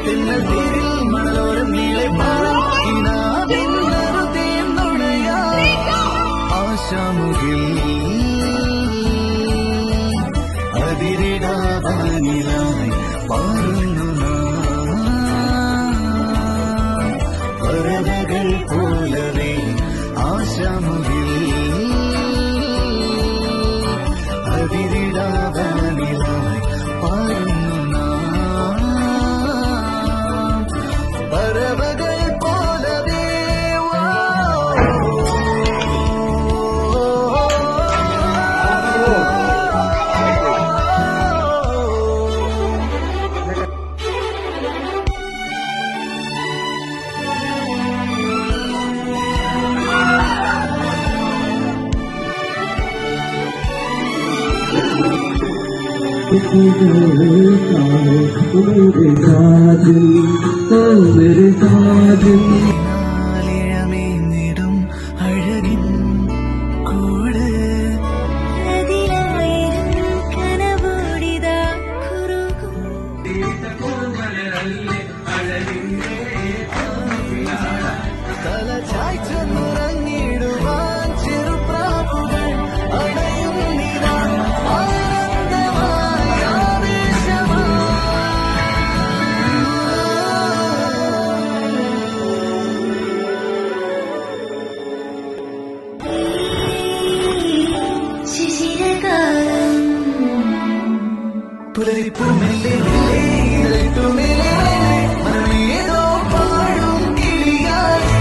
തെന്നൽ മണലോരം നീളെ ആശാമുകിൽ അതിരിടാവാനിലായി പാടുന്നു പറവകൾ പോലവേ ആശാമുകിൽ അതിരിടാവാനിലായി പാടുന്നു പറവകൾ പോലവേ मेरे साजन ിടും അഴകിൻ കൂട് കനവോടിതാ കുറുകും തല ചായ്ച്ചുറങ്ങിടുവാൻ ചെറുപ്രാവുകൾ അടയും നിരാ ആനന്ദമായ ശിശിരകാലം പുലരിപ്പുമെല്ലെ മനമേതോ പാടും കിളിയായി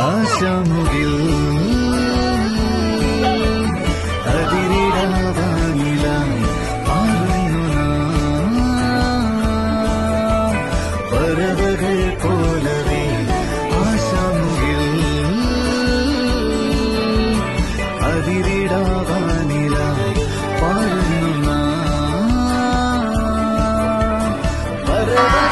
ആശാമുകിൽ അതിരിടാവാനിലായി പാടുന്നു പറവകൾ പോലവേ ആശാമുകിൽ അതിരിടാവാനിലായി പാടുന്നു പറവകൾ